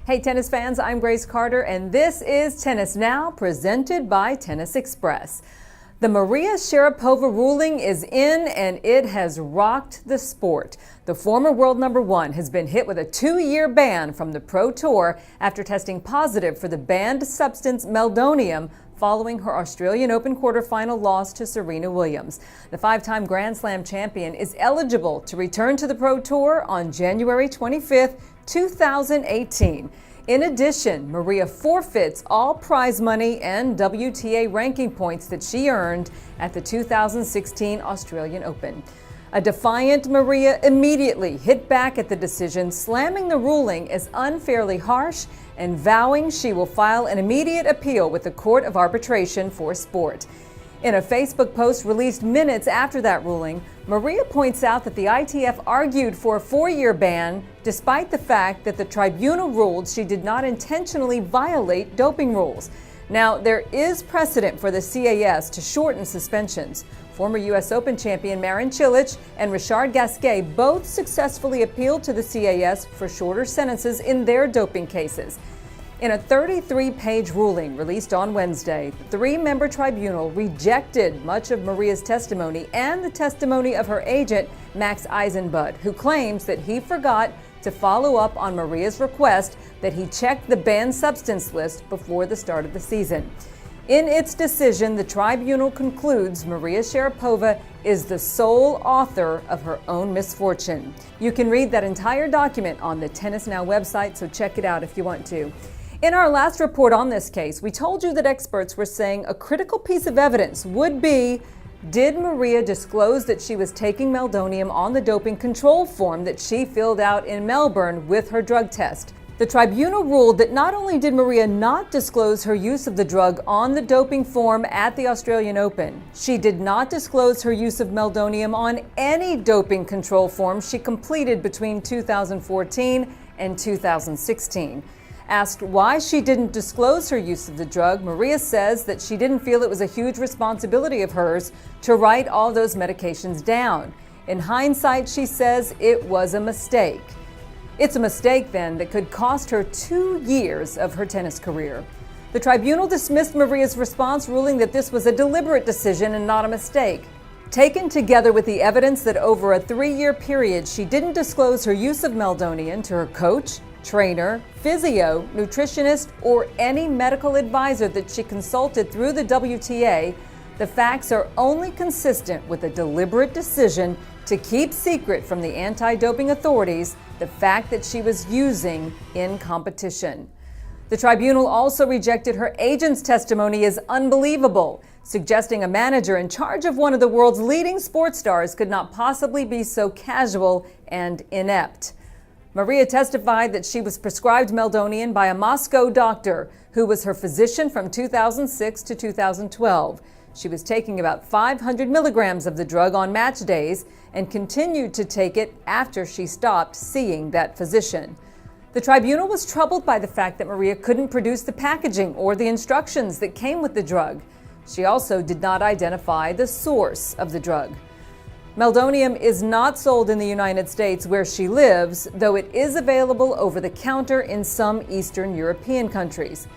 Hey tennis fans, I'm Grace Carter and this is Tennis Now, presented by Tennis Express. The Maria Sharapova ruling is in and it has rocked the sport. The former world number one has been hit with a 2-year ban from the Pro Tour after testing positive for the banned substance meldonium following her Australian Open quarterfinal loss to Serena Williams. The 5-time Grand Slam champion is eligible to return to the Pro Tour on January 25th, 2018. In addition, Maria forfeits all prize money and WTA ranking points that she earned at the 2016 Australian Open. A defiant Maria immediately hit back at the decision, slamming the ruling as unfairly harsh and vowing she will file an immediate appeal with the Court of Arbitration for Sport. In a Facebook post released minutes after that ruling, Maria points out that the ITF argued for a 4-year ban despite the fact that the tribunal ruled she did not intentionally violate doping rules. Now, there is precedent for the CAS to shorten suspensions. Former U.S. Open champion Marin Cilic and Richard Gasquet both successfully appealed to the CAS for shorter sentences in their doping cases. In a 33-page ruling released on Wednesday, the 3-member tribunal rejected much of Maria's testimony and the testimony of her agent, Max Eisenbud, who claims that he forgot to follow up on Maria's request that he check the banned substance list before the start of the season. In its decision, the tribunal concludes Maria Sharapova is the sole author of her own misfortune. You can read that entire document on the Tennis Now website, so check it out if you want to. In our last report on this case, we told you that experts were saying a critical piece of evidence would be, did Maria disclose that she was taking meldonium on the doping control form that she filled out in Melbourne with her drug test? The tribunal ruled that not only did Maria not disclose her use of the drug on the doping form at the Australian Open, she did not disclose her use of meldonium on any doping control form she completed between 2014 and 2016. Asked why she didn't disclose her use of the drug, Maria says that she didn't feel it was a huge responsibility of hers to write all those medications down. In hindsight, she says it was a mistake. It's a mistake, then, that could cost her 2 years of her tennis career. The tribunal dismissed Maria's response, ruling that this was a deliberate decision and not a mistake. Taken together with the evidence that over a 3-year period she didn't disclose her use of meldonium to her coach, trainer, physio, nutritionist, or any medical advisor that she consulted through the WTA, the facts are only consistent with a deliberate decision to keep secret from the anti-doping authorities the fact that she was using in competition. The tribunal also rejected her agent's testimony as unbelievable, suggesting a manager in charge of one of the world's leading sports stars could not possibly be so casual and inept. Maria testified that she was prescribed meldonium by a Moscow doctor who was her physician from 2006 to 2012. She was taking about 500 milligrams of the drug on match days and continued to take it after she stopped seeing that physician. The tribunal was troubled by the fact that Maria couldn't produce the packaging or the instructions that came with the drug. She also did not identify the source of the drug. Meldonium is not sold in the United States where she lives, though it is available over the counter in some Eastern European countries.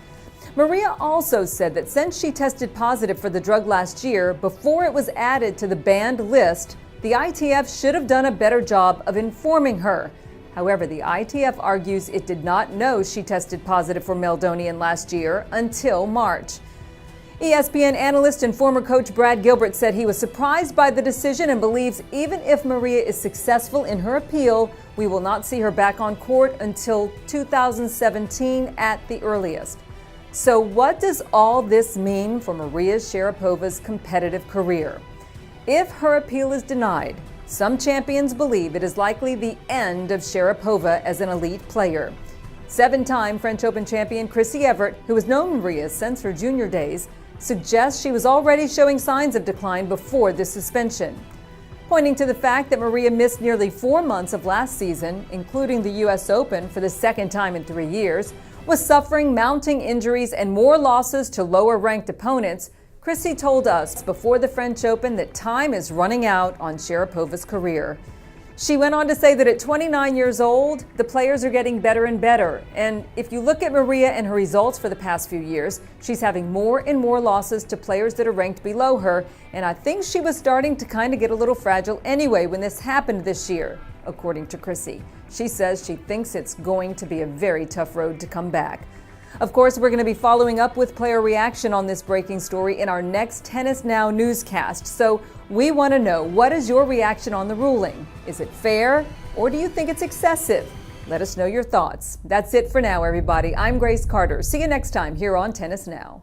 Maria also said that since she tested positive for the drug last year, before it was added to the banned list, the ITF should have done a better job of informing her. However, the ITF argues it did not know she tested positive for meldonium last year until March. ESPN analyst and former coach Brad Gilbert said he was surprised by the decision and believes even if Maria is successful in her appeal, we will not see her back on court until 2017 at the earliest. So what does all this mean for Maria Sharapova's competitive career? If her appeal is denied, some champions believe it is likely the end of Sharapova as an elite player. 7-time French Open champion Chrissy Evert, who has known Maria since her junior days, suggests she was already showing signs of decline before this suspension, pointing to the fact that Maria missed nearly 4 months of last season, including the U.S. Open for the 2nd time in 3 years, was suffering mounting injuries and more losses to lower-ranked opponents. Chrissy told us before the French Open that time is running out on Sharapova's career. She went on to say that at 29 years old, the players are getting better and better. And if you look at Maria and her results for the past few years, she's having more and more losses to players that are ranked below her. And I think she was starting to kind of get a little fragile anyway when this happened this year, according to Chrissy. She says she thinks it's going to be a very tough road to come back. Of course, we're going to be following up with player reaction on this breaking story in our next Tennis Now newscast. So we want to know, what is your reaction on the ruling? Is it fair, or do you think it's excessive? Let us know your thoughts. That's it for now, everybody. I'm Grace Carter. See you next time here on Tennis Now.